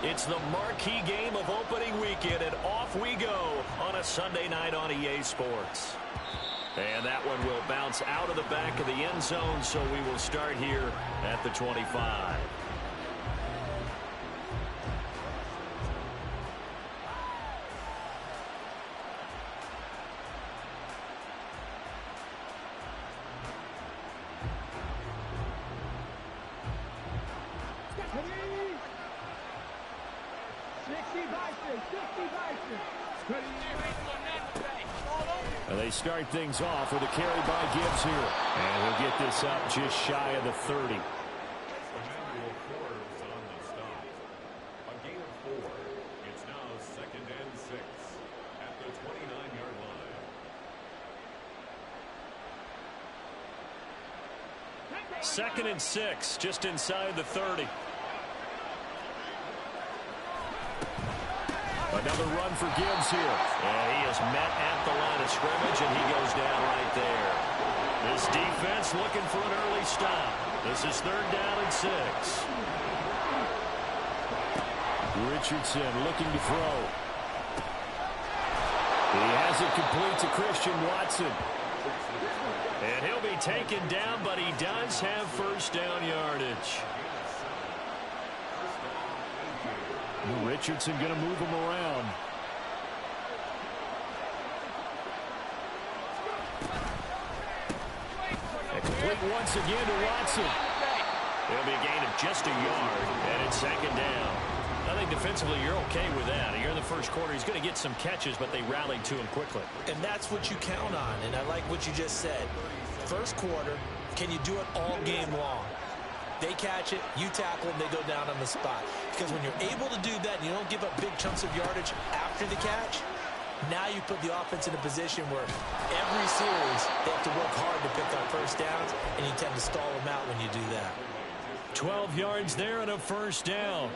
It's the marquee game of opening weekend, and off we go on a Sunday night on EA Sports. And that one will bounce out of the back of the end zone, so we will start here at the 25. They start things off with a carry by Gibbs here. And he'll get this up just shy of the 30. Emmanuel Forbes on the stop. A gain of 4. It's now 2nd and 6 at the 29-yard line. 2nd and 6, just inside the 30. Another run for Gibbs here. And he is met at the line of scrimmage, and he goes down right there. This defense looking for an early stop. This is 3rd down and 6. Richardson looking to throw. He has it complete to Christian Watson. And he'll be taken down, but he does have first down yardage. Richardson going to move him around. And complete once again to Watson. It'll be a gain of just a yard, and it's 2nd down. I think defensively you're okay with that. You're in the first quarter. He's going to get some catches, but they rallied to him quickly. And that's what you count on, and I like what you just said. First quarter, can you do it all game long? They catch it, you tackle them, they go down on the spot. Because when you're able to do that and you don't give up big chunks of yardage after the catch, now you put the offense in a position where every series they have to work hard to pick up first downs, and you tend to stall them out when you do that. 12 yards there and a first down.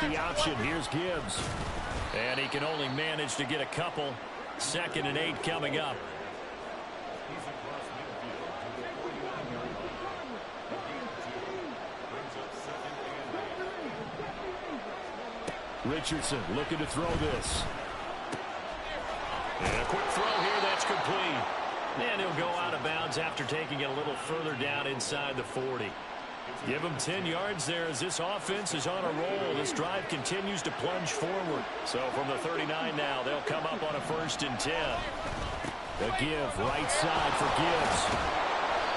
The option. Here's Gibbs. And he can only manage to get a couple. 2nd and 8 coming up. Richardson looking to throw this. And a quick throw here that's complete. And he'll go out of bounds after taking it a little further down inside the 40. Give him 10 yards there as this offense is on a roll. This drive continues to plunge forward. So from the 39 now, they'll come up on a 1st and 10. The give right side for Gibbs.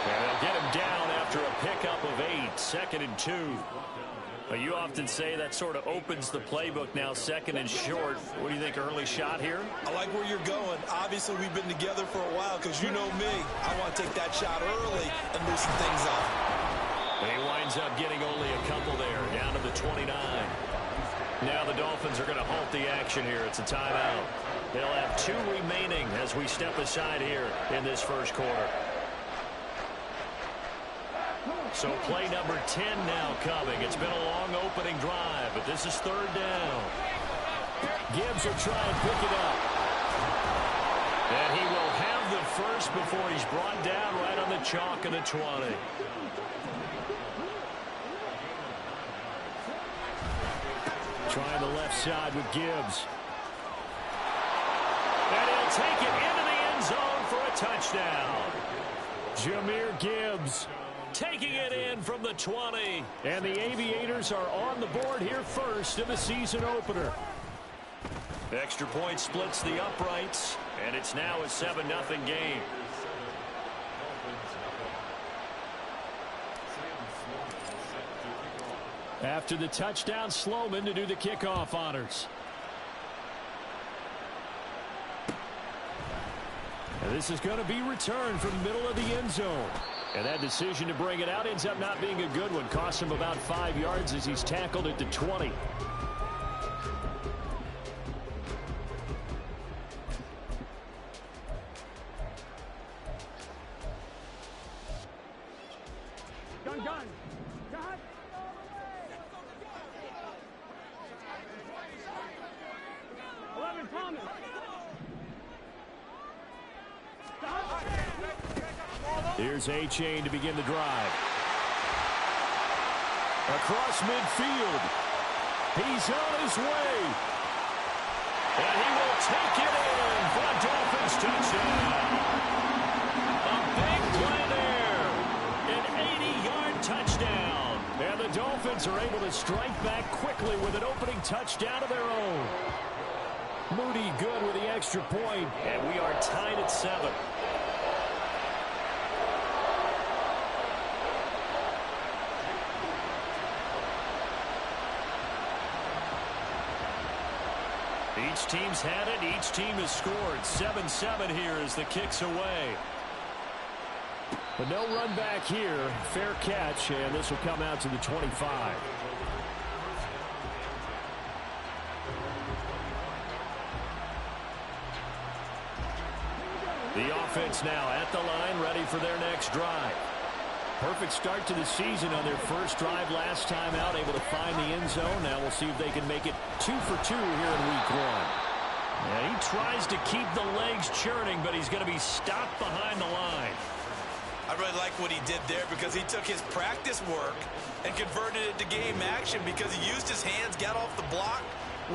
And they'll get him down after a pickup of 8. 2nd and 2. You often say that sort of opens the playbook now, 2nd and short. What do you think, early shot here? I like where you're going. Obviously, we've been together for a while because you know me. I want to take that shot early and loosen things up. And he winds up getting only a couple there, down to the 29. Now the Dolphins are going to halt the action here. It's a timeout. They'll have 2 remaining as we step aside here in this first quarter. So play number 10 now coming. It's been a long opening drive, but this is 3rd down. Gibbs will try and pick it up. And he will have the first before he's brought down right on the chalk of the 20. Trying the left side with Gibbs. And he'll take it into the end zone for a touchdown. Jahmyr Gibbs taking it in from the 20. And the Aviators are on the board here first in the season opener. Extra point splits the uprights, and it's now a 7-0 game. After the touchdown, Sloman to do the kickoff honors. And this is going to be returned from the middle of the end zone. And that decision to bring it out ends up not being a good one. Costs him about 5 yards as he's tackled at the 20. Gun. Here's A-Chain to begin the drive. Across midfield. He's on his way. And he will take it in for a Dolphins touchdown. A big play there. An 80-yard touchdown. And the Dolphins are able to strike back quickly with an opening touchdown of their own. Moody good with the extra point. And we are tied at 7. Each team's had it. Each team has scored. 7-7 here as the kick's away. But no run back here. Fair catch, and this will come out to the 25. The offense now at the line, ready for their next drive. Perfect start to the season on their first drive last time out, able to find the end zone. Now we'll see if they can make it 2 for 2 here in week 1. Yeah, he tries to keep the legs churning, but he's going to be stopped behind the line. I really like what he did there because he took his practice work and converted it to game action because he used his hands, got off the block,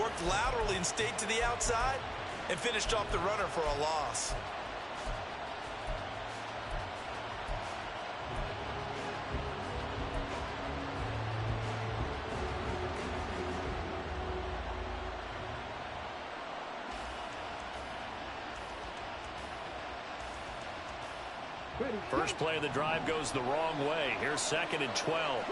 worked laterally and stayed to the outside, and finished off the runner for a loss. First play of the drive goes the wrong way. Here's 2nd and 12.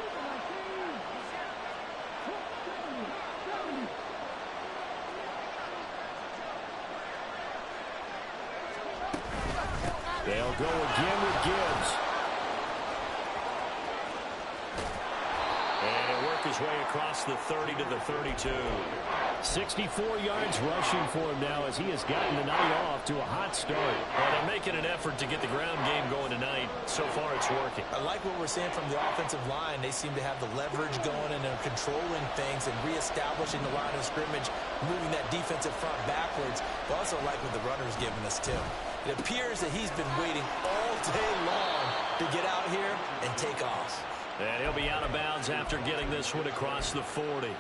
They'll go again with Gibbs. And he'll work his way across the 30 to the 32. 64 yards rushing for him now as he has gotten the night off to a hot start. Well, they're making an effort to get the ground game going tonight. So far, it's working. I like what we're seeing from the offensive line. They seem to have the leverage going, and they're controlling things and reestablishing the line of scrimmage, moving that defensive front backwards. But also like what the runner's giving us, too. It appears that he's been waiting all day long to get out here and take off. And he'll be out of bounds after getting this one across the 40.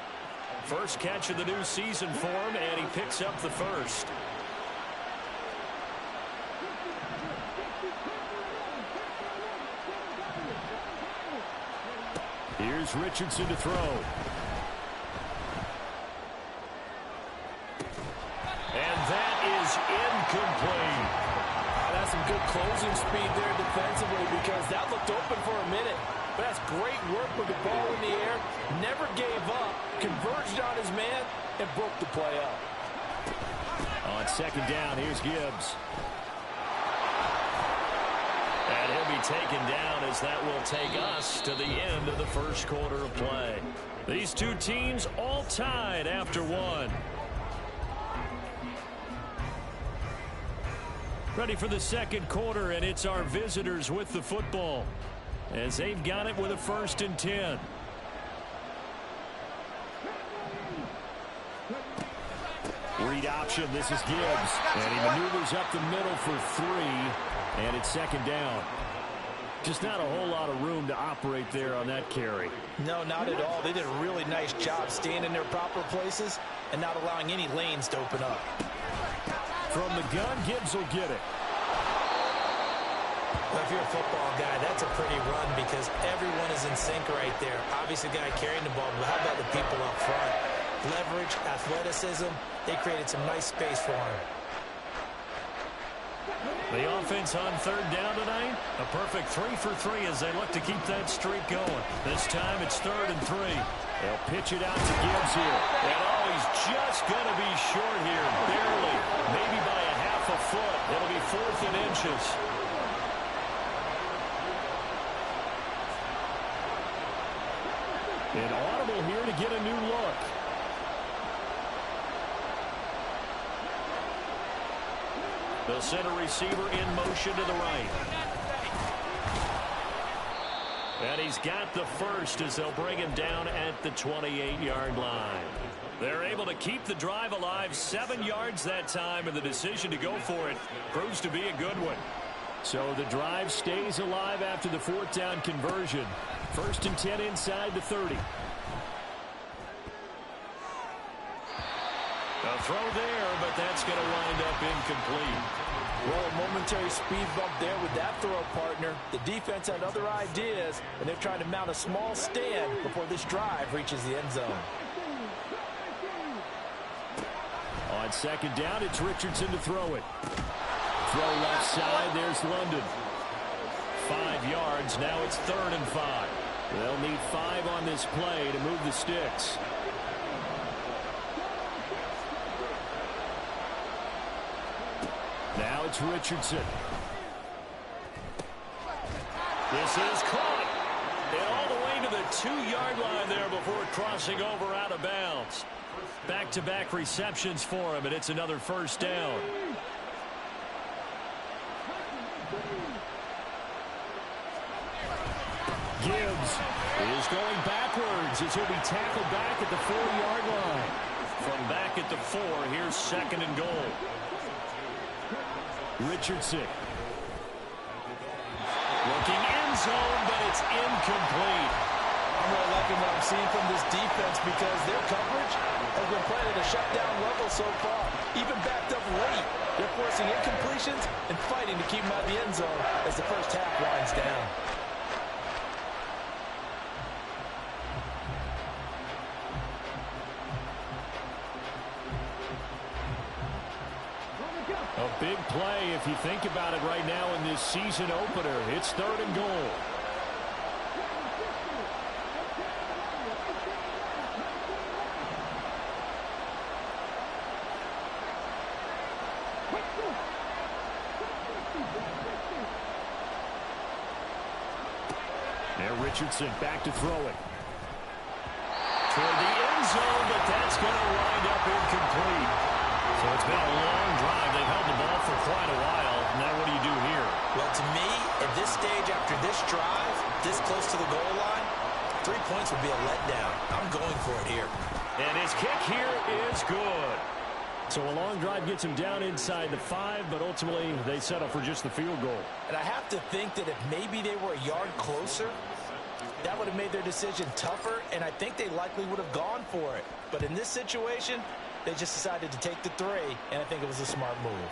First catch of the new season for him, and he picks up the first. Here's Richardson to throw. And that is incomplete. That's some good closing speed there defensively because that looked open for a minute. But that's great work with the ball in the air. Never gave up, converged on his man, and broke the play up. On 2nd down, here's Gibbs. And he'll be taken down as that will take us to the end of the first quarter of play. These two teams all tied after 1. Ready for the second quarter, and it's our visitors with the football as they've got it with a 1st and 10. Read option, this is Gibbs. And he maneuvers up the middle for 3, and it's 2nd down. Just not a whole lot of room to operate there on that carry. No, not at all. They did a really nice job staying in their proper places and not allowing any lanes to open up. From the gun, Gibbs will get it. Well, if you're a football guy, that's a pretty run because everyone is in sync right there. Obviously, the guy carrying the ball, but how about the people up front? Leverage, athleticism, they created some nice space for him. The offense on 3rd down tonight, a perfect 3 for 3 as they look to keep that streak going. This time it's 3rd and 3. They'll pitch it out to Gibbs here. And he's just going to be short here, barely, maybe by a half a foot. It'll be 4th and inches. An audible here to get a new look. The center receiver in motion to the right. And he's got the first as they'll bring him down at the 28-yard line. They're able to keep the drive alive, 7 yards that time, and the decision to go for it proves to be a good one. So the drive stays alive after the fourth down conversion. 1st and 10 inside the 30. A throw there, but that's going to wind up incomplete. Well, a momentary speed bump there with that throw, partner. The defense had other ideas, and they're trying to mount a small stand before this drive reaches the end zone. On 2nd down, it's Richardson to throw it. Throw left side, there's London. 5 yards, now it's 3rd and 5. They'll need 5 on this play to move the sticks. Now it's Richardson. This is caught. And all the way to the 2-yard line there before crossing over out of bounds. Back-to-back receptions for him, and it's another 1st down. Gibbs is going backwards as he'll be tackled back at the 4-yard line. From back at the 4, here's 2nd and goal. Richardson. Looking end zone, but it's incomplete. I'm really liking what I'm seeing from this defense because their coverage has been playing at a shutdown level so far. Even backed up late, they're forcing incompletions and fighting to keep them out of the end zone as the first half winds down. A big play if you think about it right now in this season opener. It's 3rd and goal. Now Richardson back to throw it. Toward the end zone, but that's going to wind up incomplete. So it's been a long drive. They've held the ball for quite a while. Now what do you do here? Well, to me, at this stage after this drive, this close to the goal line, 3 points would be a letdown. I'm going for it here. And his kick here is good. So a long drive gets him down inside the 5, but ultimately they settle for just the field goal. And I have to think that if maybe they were a yard closer, that would have made their decision tougher, and I think they likely would have gone for it. But in this situation, they just decided to take the 3, and I think it was a smart move.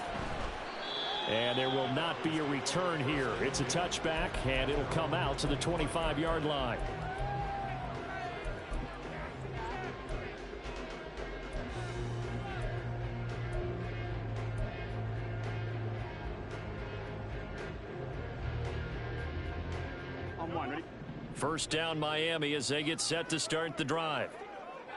And there will not be a return here. It's a touchback, and it'll come out to the 25-yard line. First down, Miami, as they get set to start the drive.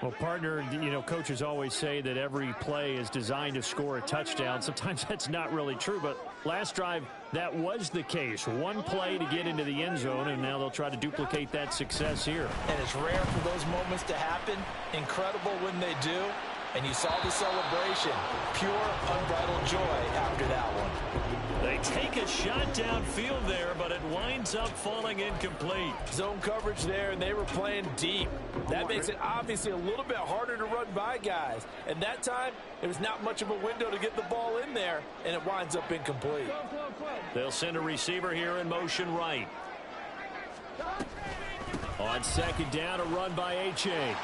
Well, partner, you know, coaches always say that every play is designed to score a touchdown. Sometimes that's not really true, but last drive, that was the case. One play to get into the end zone, and now they'll try to duplicate that success here. And it's rare for those moments to happen. Incredible when they do. And you saw the celebration. Pure, unbridled joy after that one. They take a shot downfield there, but it winds up falling incomplete. Zone coverage there, and they were playing deep. That makes it obviously a little bit harder to run by guys. And that time, there was not much of a window to get the ball in there, and it winds up incomplete. They'll send a receiver here in motion right. On 2nd down, a run by H.A.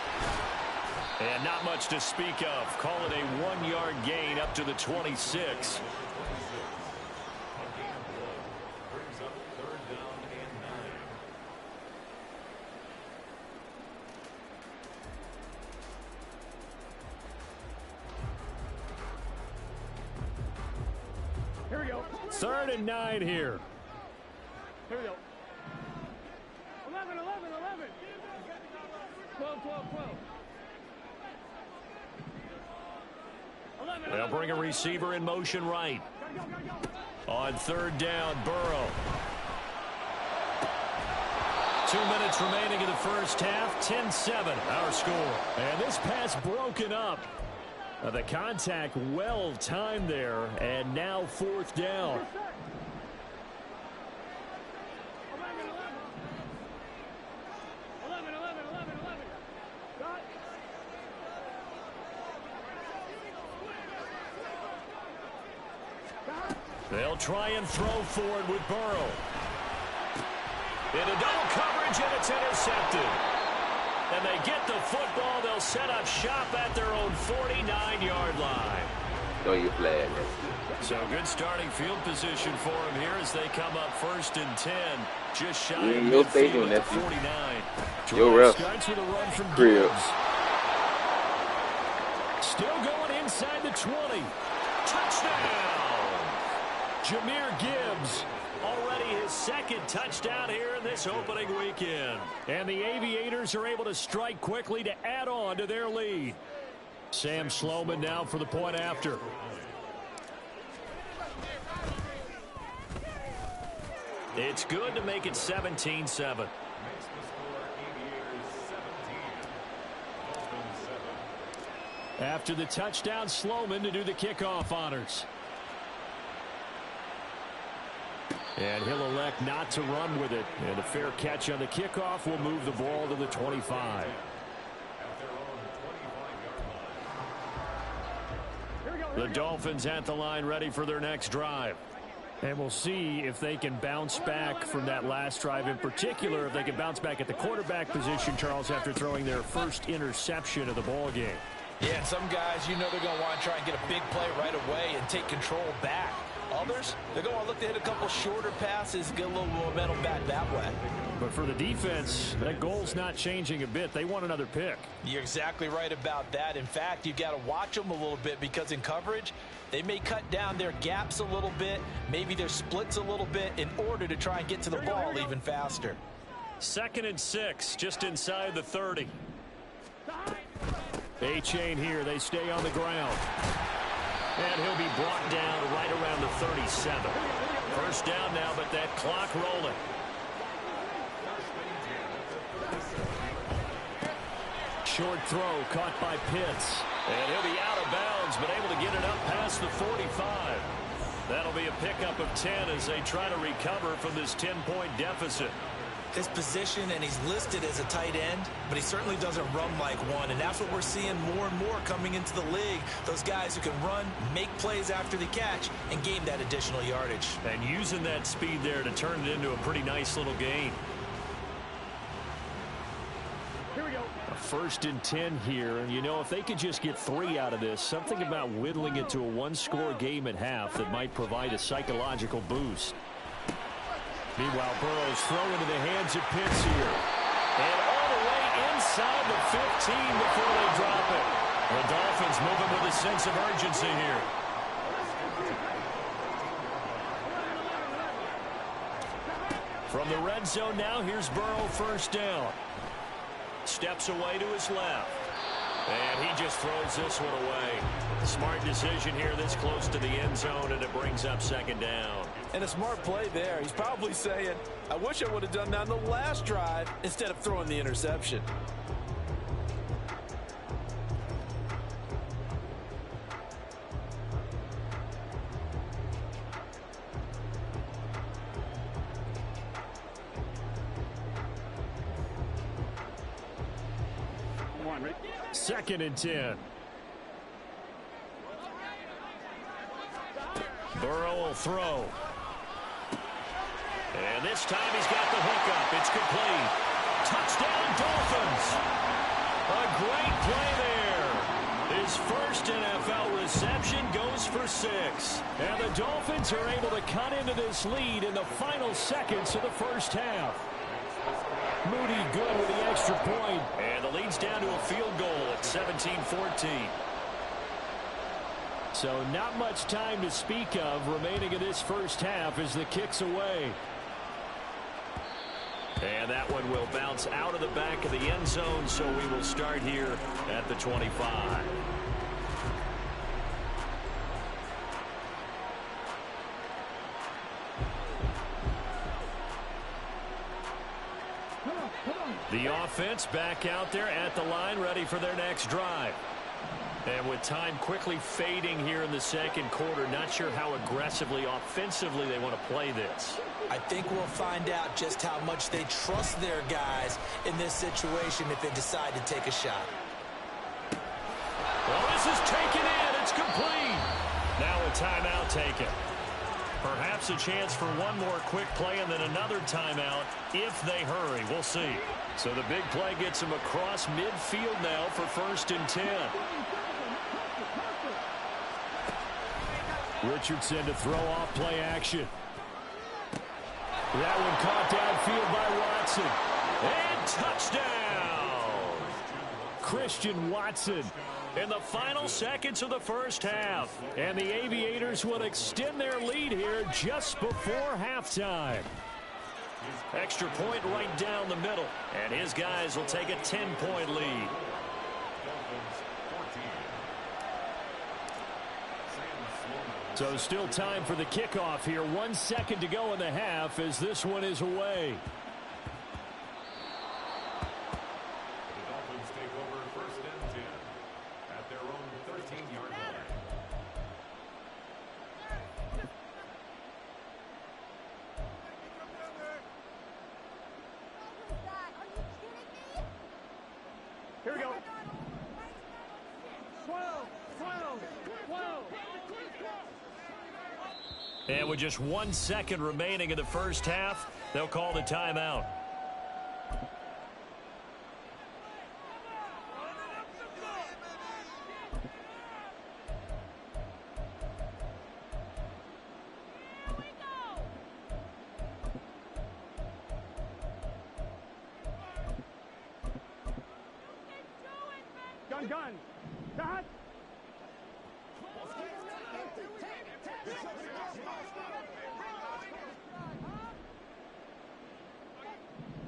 And not much to speak of. Call it a 1-yard gain up to the 26. Here we go. 3rd and 9 here. Here we go. 11, 11, 11. 12, 12, 12. 11, They'll bring a receiver in motion right. On 3rd down, Burrow. 2 minutes remaining in the first half. 10-7, our score. And this pass broken up. The contact well timed there, and now 4th down. 11, 11, 11, 11. Got it. They'll try and throw forward with Burrow. Into double coverage, and it's intercepted. And they get the football. They'll set up shop at their own 49-yard line. Throw your flag. So good starting field position for them here as they come up 1st and 10. Just shy of your midfield stadium, at the nephew. 49. Your ref. Starts with a run from Crib. Gibbs. Still going inside the 20. Touchdown! Jahmyr Gibbs. Already his 2nd touchdown here in this opening weekend. And the Aviators are able to strike quickly to add on to their lead. Sam Sloman now for the point after. It's good to make it 17-7. After the touchdown, Sloman to do the kickoff honors. And he'll elect not to run with it. And a fair catch on the kickoff will move the ball to the 25. The Dolphins at the line ready for their next drive. And we'll see if they can bounce back from that last drive, in particular if they can bounce back at the quarterback position, Charles, after throwing their first interception of the ball game. Yeah, and some guys, you know they're going to want to try and get a big play right away and take control back. Others, they're going to look to hit a couple shorter passes, get a little momentum back that way. But for the defense, that goal's not changing a bit. They want another pick. You're exactly right about that. In fact, you've got to watch them a little bit because in coverage, they may cut down their gaps a little bit, maybe their splits a little bit in order to try and get to the ball even faster. 2nd and 6, just inside the 30. A-chain here. They stay on the ground. And he'll be brought down right around the 37. First down now, but that clock rolling. Short throw caught by Pitts. And he'll be out of bounds, but able to get it up past the 45. That'll be a pickup of 10 as they try to recover from this 10-point deficit. His position, and he's listed as a tight end, but he certainly doesn't run like one, and that's what we're seeing more and more coming into the league. Those guys who can run, make plays after the catch, and gain that additional yardage. And using that speed there to turn it into a pretty nice little gain. Here we go. A 1st and 10 here, and you know, if they could just get 3 out of this, something about whittling it to a one-score game at half that might provide a psychological boost. Meanwhile, Burrow's throw into the hands of Pitts here. And all the way inside the 15 before they drop it. The Dolphins moving with a sense of urgency here. From the red zone now, here's Burrow 1st down. Steps away to his left. And he just throws this one away. Smart decision here this close to the end zone, and it brings up 2nd down. And a smart play there. He's probably saying, I wish I would have done that on the last drive instead of throwing the interception. Come on, Rick. 2nd and 10. Burrow will throw. And this time he's got the hook up. It's complete. Touchdown, Dolphins. A great play there. His first NFL reception goes for 6. And the Dolphins are able to cut into this lead in the final seconds of the first half. Moody good with the extra point. And the lead's down to a field goal at 17-14. So not much time to speak of remaining in this first half as the kick's away. And that one will bounce out of the back of the end zone, so we will start here at the 25. The offense back out there at the line, ready for their next drive. And with time quickly fading here in the 2nd quarter, not sure how aggressively, offensively they want to play this. I think we'll find out just how much they trust their guys in this situation if they decide to take a shot. Well, this is taken in. It's complete. Now a timeout taken. Perhaps a chance for one more quick play and then another timeout if they hurry. We'll see. So the big play gets him across midfield now for 1st and 10. Richardson to throw off play action. That one caught downfield by Watson. And touchdown! Christian Watson in the final seconds of the first half. And the Aviators will extend their lead here just before halftime. Extra point right down the middle. And his guys will take a 10-point lead. So still time for the kickoff here. 1 second to go in the half as this one is away. The Dolphins take over 1st and 10 at their own 13-yard line. Here we go. 12, 12, 12. And with just 1 second remaining in the first half, they'll call the timeout. Gun. Dot.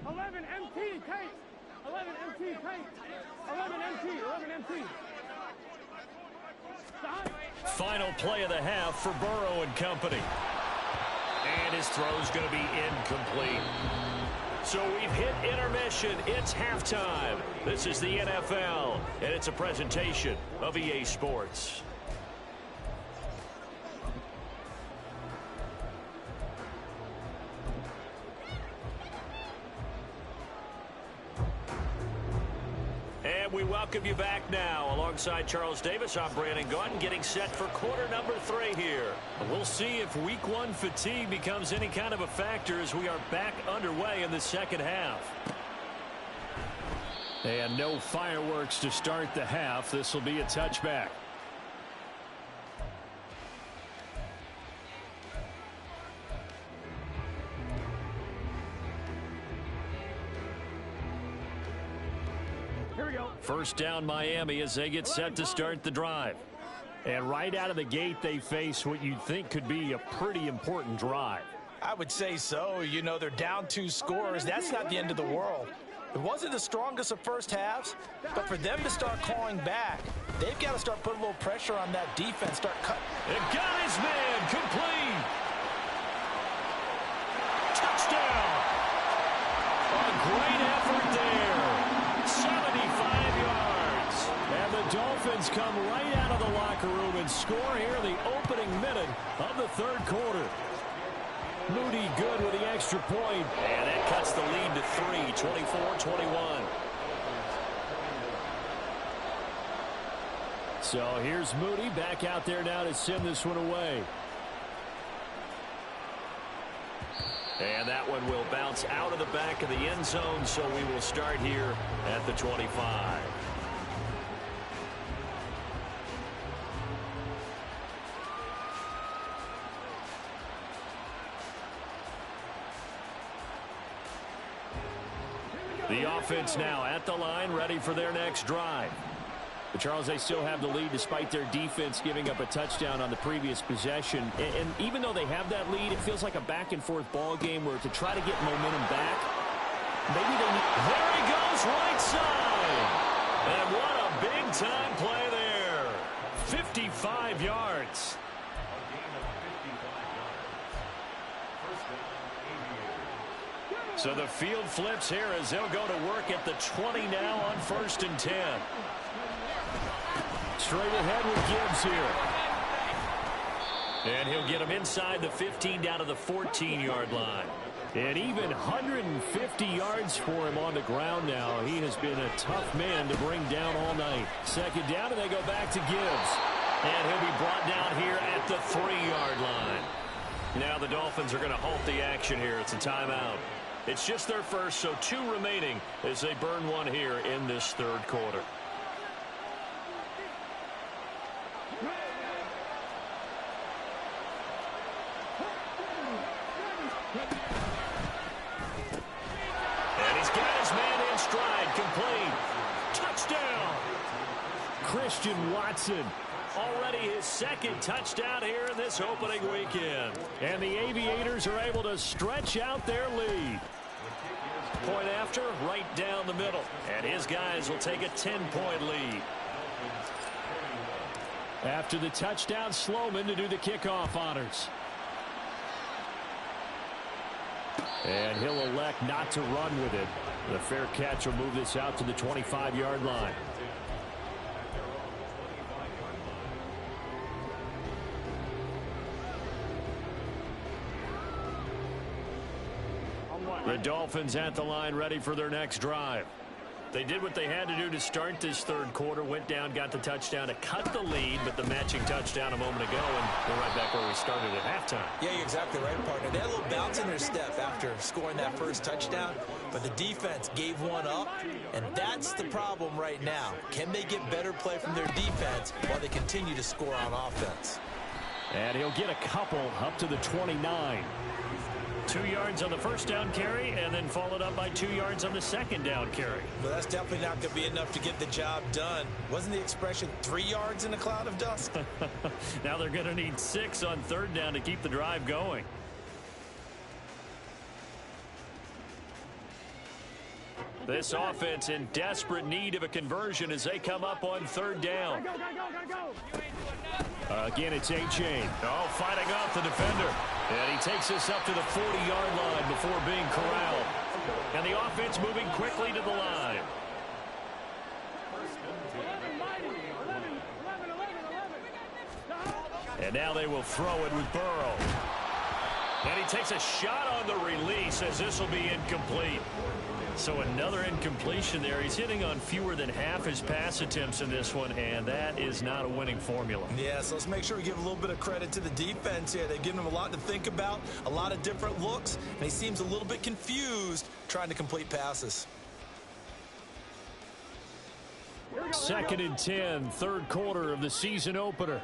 11 MT, tight. 11 MT, tight. 11 MT. Stop. Final play of the half for Burrow and company. And his throw's going to be incomplete. So we've hit intermission. It's halftime. This is the NFL, and it's a presentation of EA Sports. And we welcome you back now. Alongside Charles Davis, I'm Brandon Gaudin, getting set for quarter number 3 here. We'll see if week 1 fatigue becomes any kind of a factor as we are back underway in the second half. And no fireworks to start the half. This will be a touchback. Here we go. First down Miami as they get set to start the drive. And right out of the gate, they face what you'd think could be a pretty important drive. I would say so. You know, they're down 2 scores. That's not the end of the world. It wasn't the strongest of first halves, but for them to start clawing back, they've got to start putting a little pressure on that defense, start cutting. And got his man, complete. Touchdown. A great effort there. 75 yards. And the Dolphins come right out of the locker room and score here in the opening minute of the third quarter. Moody good with the extra point. And that cuts the lead to 3, 24-21. So here's Moody back out there now to send this one away. And that one will bounce out of the back of the end zone, so we will start here at the 25. The offense now at the line, ready for their next drive. But Charles, they still have the lead despite their defense giving up a touchdown on the previous possession. And even though they have that lead, it feels like a back-and-forth ball game where to try to get momentum back, maybe they need... There he goes, right side! And what a big-time play there. 55 yards. So the field flips here as they'll go to work at the 20 now on 1st and 10. Straight ahead with Gibbs here. And he'll get him inside the 15 down to the 14-yard line. And even 150 yards for him on the ground now. He has been a tough man to bring down all night. Second down, and they go back to Gibbs. And he'll be brought down here at the 3-yard line. Now the Dolphins are going to halt the action here. It's a timeout. It's just their first, so 2 remaining as they burn one here in this third quarter. And he's got his man in stride, complete. Touchdown! Christian Watson. Already his second touchdown here in this opening weekend. And the Aviators are able to stretch out their lead. Point after, right down the middle. And his guys will take a 10-point lead. After the touchdown, Sloman to do the kickoff honors. And he'll elect not to run with it. The fair catch will move this out to the 25-yard line. The Dolphins at the line, ready for their next drive. They did what they had to do to start this third quarter, went down, got the touchdown to cut the lead, but the matching touchdown a moment ago, and we're right back where we started at halftime. Yeah, you're exactly right, partner. They had a little bounce in their step after scoring that first touchdown, but the defense gave one up, and that's the problem right now. Can they get better play from their defense while they continue to score on offense? And he'll get a couple up to the 29. 2 yards on the first down carry, and then followed up by 2 yards on the second down carry. Well, that's definitely not going to be enough to get the job done. Wasn't the expression 3 yards in a cloud of dust? Now they're going to need 6 on third down to keep the drive going. This offense in desperate need of a conversion as they come up on third down. Go, go, go, go, go. Again, it's A-Chain. Oh, fighting off the defender. And he takes us up to the 40-yard line before being corralled. And the offense moving quickly to the line. 11. And now they will throw it with Burrow. And he takes a shot on the release as this will be incomplete. So another incompletion there. He's hitting on fewer than half his pass attempts in this one, and that is not a winning formula. Yeah, so let's make sure we give a little bit of credit to the defense here. They've given him a lot to think about, a lot of different looks, and he seems a little bit confused trying to complete passes. 2nd and 10, third quarter of the season opener.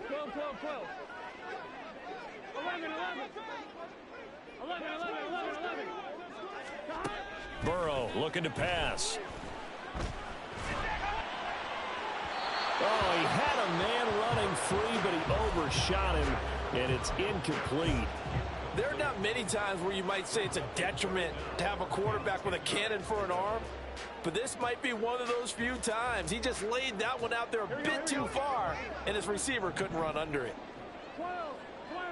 12, 12, 12. 11, 11. 11, 11, 11, 11. Burrow looking to pass. Oh, he had a man running free, but he overshot him, and it's incomplete. There are not many times where you might say it's a detriment to have a quarterback with a cannon for an arm, but this might be one of those few times. He just laid that one out there a bit too far, and his receiver couldn't run under it. 12, 12,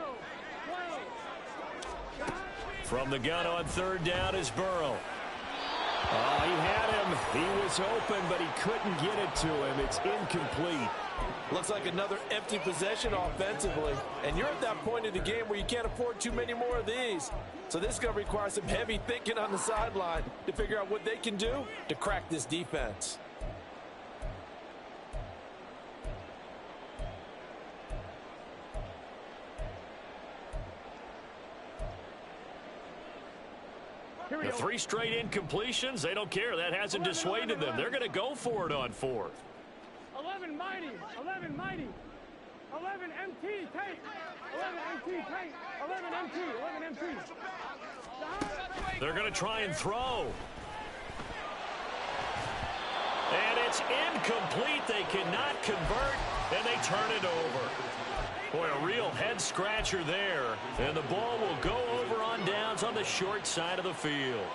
12. From the gun on third down is Burrow. Oh, he had him. He was open, but he couldn't get it to him. It's incomplete. Looks like another empty possession offensively. And you're at that point in the game where you can't afford too many more of these. So this is going to require some heavy thinking on the sideline to figure out what they can do to crack this defense. The 3 straight incompletions, they don't care. That hasn't dissuaded them. They're going to go for it on fourth. 11 mighty, 11 mighty, 11 MT, take, 11 MT, take, 11 MT, 11 MT. They're going to try and throw. And it's incomplete. They cannot convert, and they turn it over. Boy, a real head-scratcher there. And the ball will go over on downs on the short side of the field.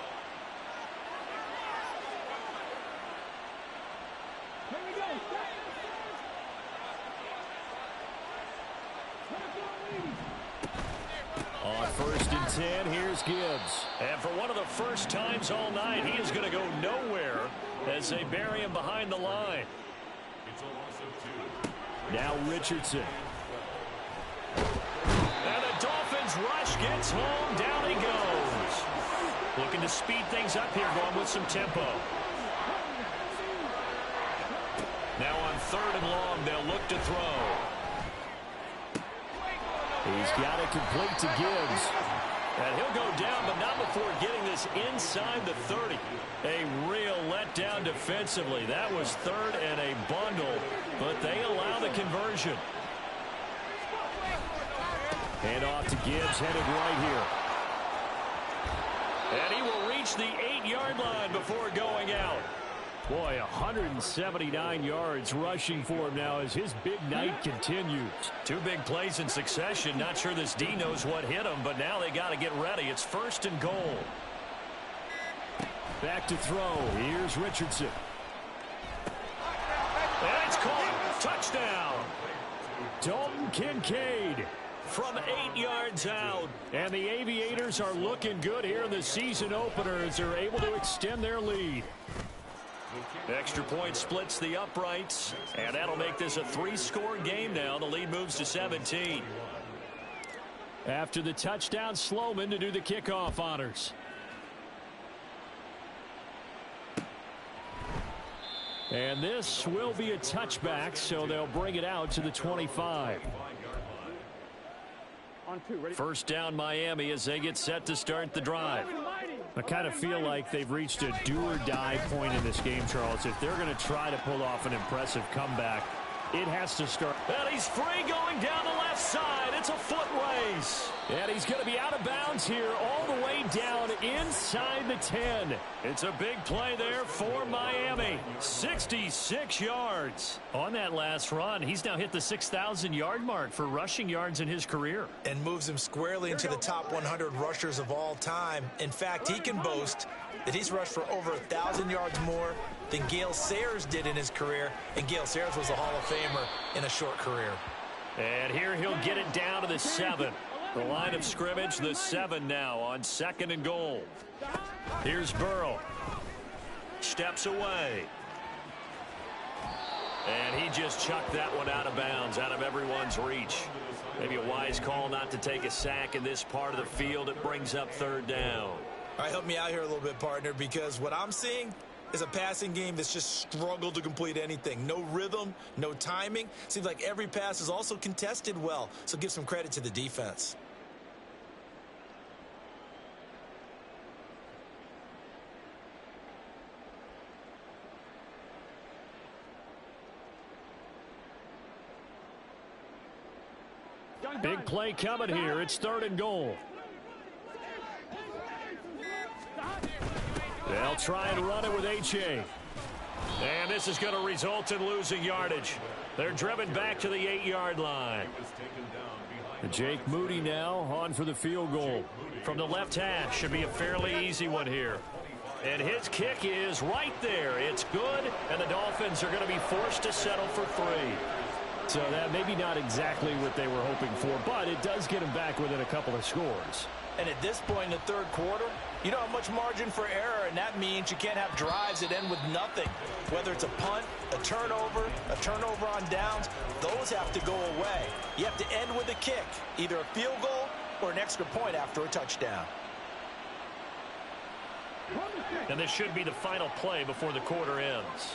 On 1st and 10, here's Gibbs. And for one of the first times all night, he is going to go nowhere as they bury him behind the line. Now Richardson. And the Dolphins rush gets home. Down he goes. Looking to speed things up here, going with some tempo. Now on 3rd and long, they'll look to throw. He's got it complete to Gibbs. And he'll go down, but not before getting this inside the 30. A real letdown defensively. That was third and a bundle, but they allow the conversion. Hand off to Gibbs, headed right here. And he will reach the 8-yard line before going out. Boy, 179 yards rushing for him now as his big night continues. Two big plays in succession. Not sure this D knows what hit him, but now they got to get ready. It's 1st and goal. Back to throw. Here's Richardson. And it's caught. Touchdown. Dalton Kincaid from 8 yards out. And the Aviators are looking good here in the season opener as they're able to extend their lead. Extra point splits the uprights, and that'll make this a 3-score game now. The lead moves to 17. After the touchdown, Sloman to do the kickoff honors. And this will be a touchback, so they'll bring it out to the 25. First down Miami as they get set to start the drive. I kind of feel like they've reached a do-or-die point in this game, Charles. If they're going to try to pull off an impressive comeback, it has to start. And he's free going down the left side. It's a foot race. And he's going to be out of bounds here all the way down inside the 10. It's a big play there for Miami. 66 yards. On that last run, he's now hit the 6,000-yard mark for rushing yards in his career. And moves him squarely into the top 100 rushers of all time. In fact, he can boast that he's rushed for over 1,000 yards more than Gale Sayers did in his career. And Gale Sayers was a Hall of Famer in a short career. And here he'll get it down to the 7. The line of scrimmage, the 7 now on 2nd and goal. Here's Burrow. Steps away. And he just chucked that one out of bounds, out of everyone's reach. Maybe a wise call not to take a sack in this part of the field. It brings up 3rd down. All right, help me out here a little bit, partner, because what I'm seeing is a passing game that's just struggled to complete anything. No rhythm, no timing. Seems like every pass is also contested well, so give some credit to the defense. Big play coming here. It's 3rd and goal. They'll try and run it with H.A. And this is going to result in losing yardage. They're driven back to the 8-yard line. Jake Moody now on for the field goal. From the left hash, should be a fairly easy one here. And his kick is right there. It's good, and the Dolphins are going to be forced to settle for 3. So that maybe not exactly what they were hoping for, but it does get them back within a couple of scores. And at this point in the 3rd quarter, you don't have much margin for error, and that means you can't have drives that end with nothing. Whether it's a punt, a turnover on downs, those have to go away. You have to end with a kick, either a field goal or an extra point after a touchdown. And this should be the final play before the quarter ends.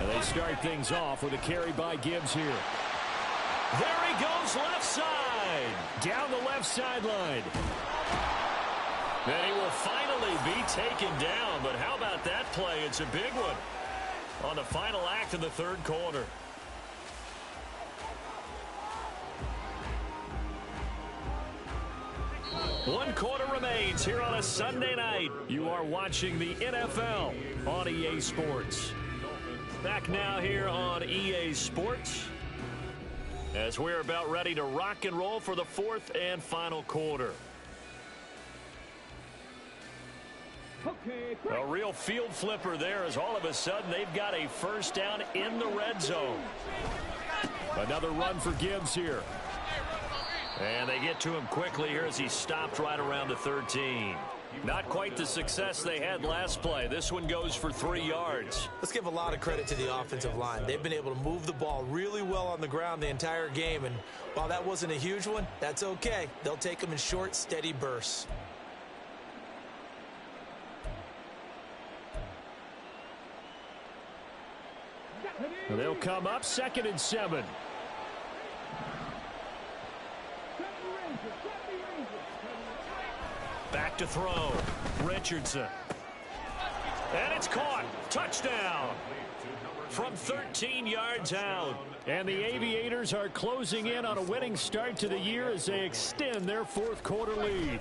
And they start things off with a carry by Gibbs here. There he goes left side. Down the left sideline. And he will finally be taken down. But how about that play? It's a big one on the final act of the 3rd quarter. One quarter remains here on a Sunday night. You are watching the NFL on EA Sports. Back now here on EA Sports as we're about ready to rock and roll for the 4th and final quarter. A real field flipper there as all of a sudden they've got a 1st down in the red zone. Another run for Gibbs here. And they get to him quickly here as he stopped right around the 13. Not quite the success they had last play. This one goes for 3 yards. Let's give a lot of credit to the offensive line. They've been able to move the ball really well on the ground the entire game. And while that wasn't a huge one, that's okay. They'll take them in short, steady bursts. They'll come up 2nd and 7. Back to throw. Richardson. And it's caught. Touchdown. From 13 yards out. And the Aviators are closing in on a winning start to the year as they extend their 4th quarter lead.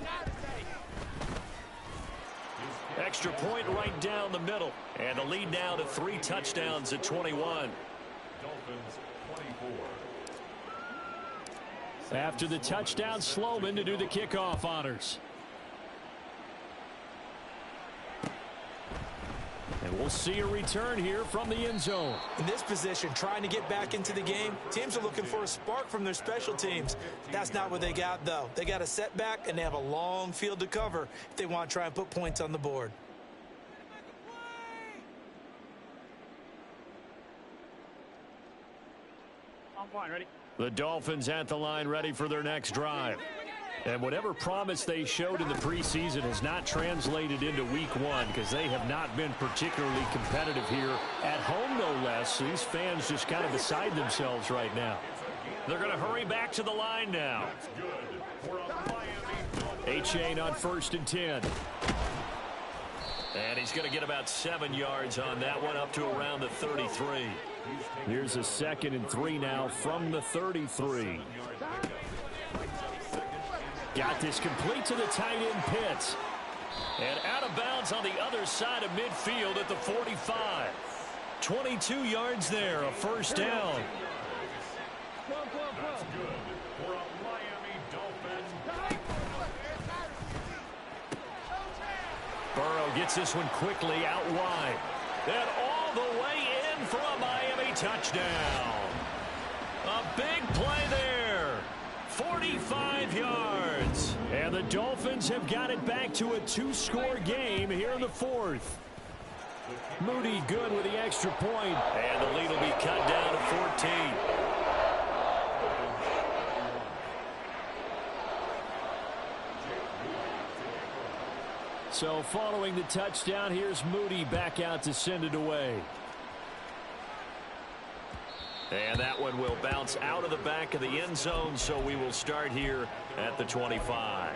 Extra point right down the middle. And the lead now to 3 touchdowns at 21. Dolphins 24. After the touchdown, Sloman to do the kickoff honors. And we'll see a return here from the end zone. In this position, trying to get back into the game, teams are looking for a spark from their special teams. That's not what they got, though. They got a setback, and they have a long field to cover if they want to try and put points on the board. On point, ready? The Dolphins at the line ready for their next drive. And whatever promise they showed in the preseason has not translated into week 1 because they have not been particularly competitive here at home, no less. These fans just kind of beside themselves right now. They're going to hurry back to the line now. A-Chain on 1st and 10. And he's going to get about 7 yards on that one, up to around the 33. Here's a 2nd and 3 now from the 33. Got this complete to the tight end Pitts. And out of bounds on the other side of midfield at the 45. 22 yards there, a 1st down. That's good for a Miami Dolphin. Burrow gets this one quickly out wide. And all the way in for a Miami touchdown. A big play there. 45 yards. And the Dolphins have got it back to a 2-score game here in the 4th. Moody good with the extra point. And the lead will be cut down to 14. So following the touchdown, here's Moody back out to send it away. And that one will bounce out of the back of the end zone, so we will start here at the 25.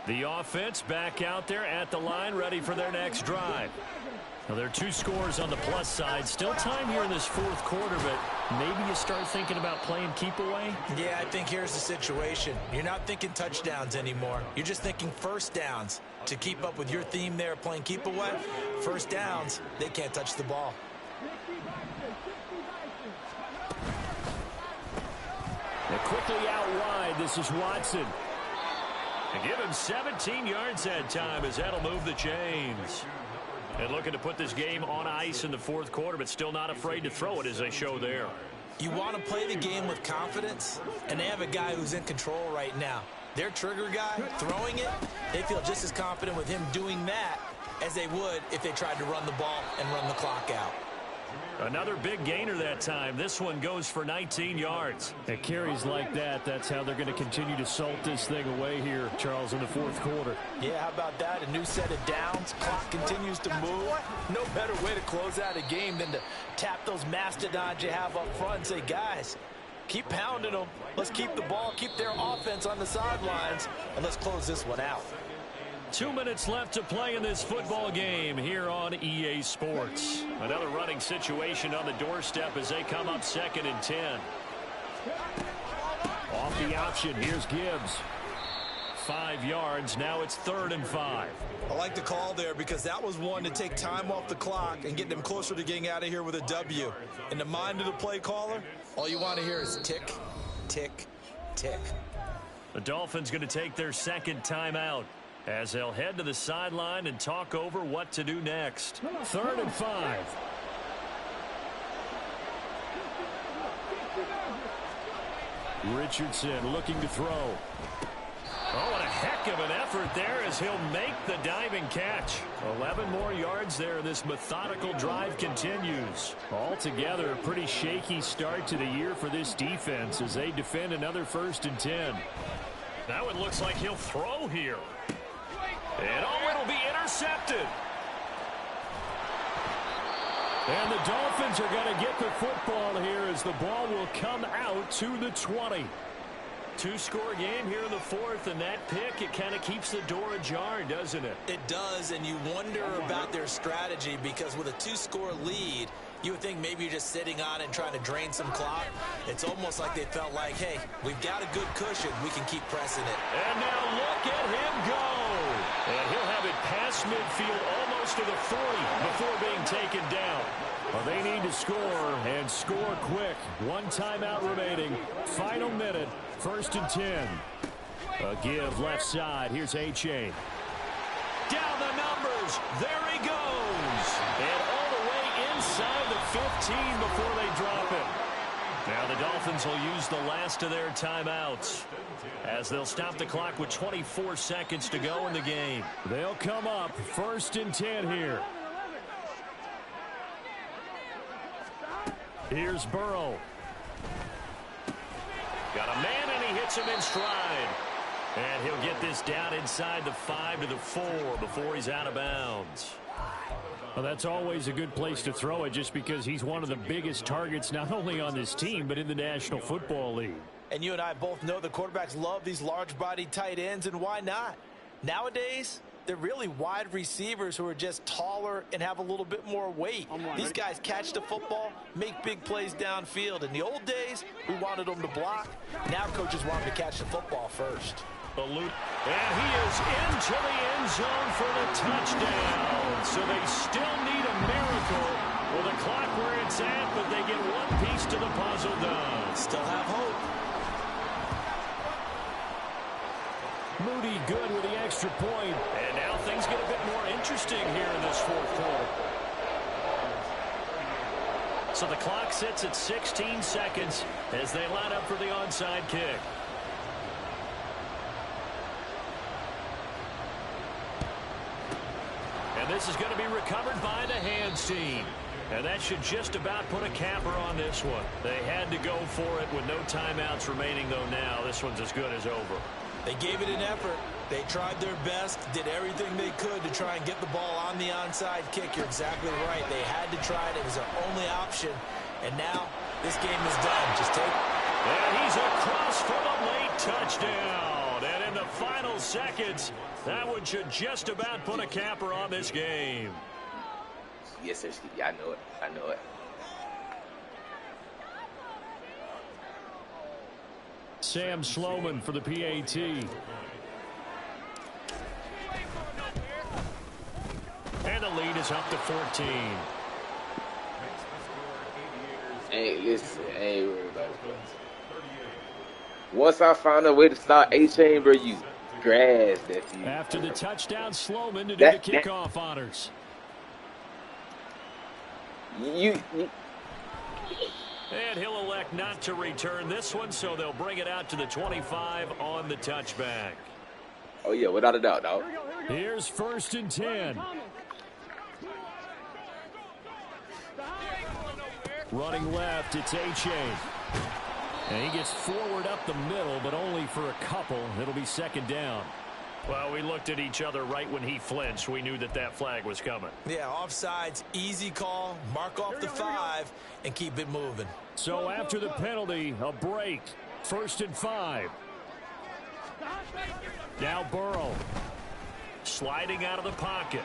The offense back out there at the line, ready for their next drive. Now, there are 2 scores on the plus side. Still time here in this 4th quarter, but maybe you start thinking about playing keep away? Yeah, I think here's the situation. You're not thinking touchdowns anymore. You're just thinking 1st downs. To keep up with your theme there, playing keep away, 1st downs, they can't touch the ball. And quickly out wide, this is Watson. And give him 17 yards that time as that'll move the chains. And looking to put this game on ice in the 4th quarter, but still not afraid to throw it as they show there. You want to play the game with confidence, and they have a guy who's in control right now. Their trigger guy, throwing it, they feel just as confident with him doing that as they would if they tried to run the ball and run the clock out. Another big gainer that time. This one goes for 19 yards. At carries like that, that's how they're going to continue to salt this thing away here, Charles, in the 4th quarter. Yeah, how about that? A new set of downs. Clock continues to move. No better way to close out a game than to tap those mastodons you have up front and say, guys, keep pounding them. Let's keep the ball, keep their offense on the sidelines, and let's close this one out. 2 minutes left to play in this football game here on EA Sports. Another running situation on the doorstep as they come up 2nd and 10. Off the option, here's Gibbs. 5 yards, now it's 3rd and 5. I like the call there because that was one to take time off the clock and get them closer to getting out of here with a W. In the mind of the play caller, all you want to hear is tick, tick, tick. The Dolphins going to take their 2nd timeout as they'll head to the sideline and talk over what to do next. 3rd and 5. Richardson looking to throw. Oh, what a heck of an effort there as he'll make the diving catch. 11 more yards there. This methodical drive continues. Altogether, a pretty shaky start to the year for this defense as they defend another 1st and 10. Now it looks like he'll throw here. And oh, it'll be intercepted. And the Dolphins are going to get the football here as the ball will come out to the 20. Two-score game here in the fourth, and that pick, it kind of keeps the door ajar, doesn't it? It does, and you wonder about their strategy because with a two-score lead, you would think maybe you're just sitting on it and trying to drain some clock. It's almost like they felt like, hey, we've got a good cushion. We can keep pressing it. And now look at him go. And he'll have it past midfield almost to the 40 before being taken down. Well, they need to score and score quick. One timeout remaining. Final minute. 1st and 10. A give left side. Here's Achane. Down the numbers. There he goes. And all the way inside the 15 before they drop it. Now the Dolphins will use the last of their timeouts as they'll stop the clock with 24 seconds to go in the game. They'll come up 1st and 10 here. Here's Burrow. Got a man, and he hits him in stride. And he'll get this down inside the 5 to the 4 before he's out of bounds. Well, that's always a good place to throw it just because he's one of the biggest targets not only on this team but in the National Football League. And you and I both know the quarterbacks love these large-bodied tight ends, and why not? Nowadays, they're really wide receivers who are just taller and have a little bit more weight. These guys catch the football, make big plays downfield. In the old days, we wanted them to block. Now coaches want them to catch the football first. And he is into the end zone for the touchdown. So they still need a miracle with the clock where it's at, but they get one piece to the puzzle done. Still have hope. Moody good with the extra point. And now things get a bit more interesting here in this fourth quarter. So the clock sits at 16 seconds as they line up for the onside kick. And this is going to be recovered by the hands team. And that should just about put a capper on this one. They had to go for it with no timeouts remaining, though now this one's as good as over. They gave it an effort. They tried their best, did everything they could to try and get the ball on the onside kick. You're exactly right. They had to try it. It was their only option. And now this game is done. Just take it. And he's across for the late touchdown. And in the final seconds, that one should just about put a capper on this game. Yes, sir. Yeah, I know it. I know it. Sam Sloman for the PAT. And the lead is up to 14. Hey, listen, I ain't worried about it. Once I found a way to start Achane, bro, you grass that you. After the touchdown, Sloman to do the kickoff honors. You. And he'll elect not to return this one, so they'll bring it out to the 25 on the touchback. Oh, yeah, without a doubt, dog. Here's 1st and 10. Running left, it's Achane. And he gets forward up the middle, but only for a couple. It'll be 2nd down. Well, we looked at each other right when he flinched. We knew that that flag was coming. Yeah, offsides, easy call, mark off the 5, and keep it moving. So after the penalty, a break. 1st and 5. Now Burrow. Sliding out of the pocket.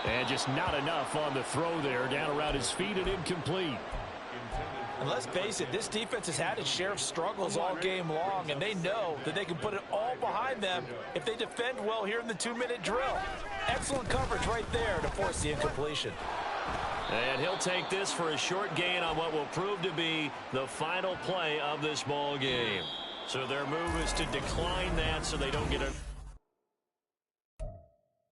And just not enough on the throw there. Down around his feet and incomplete. And let's face it, this defense has had its share of struggles all game long, and they know that they can put it all behind them if they defend well here in the 2-minute drill. Excellent coverage right there to force the incompletion. And he'll take this for a short gain on what will prove to be the final play of this ball game. So their move is to decline that so they don't get a...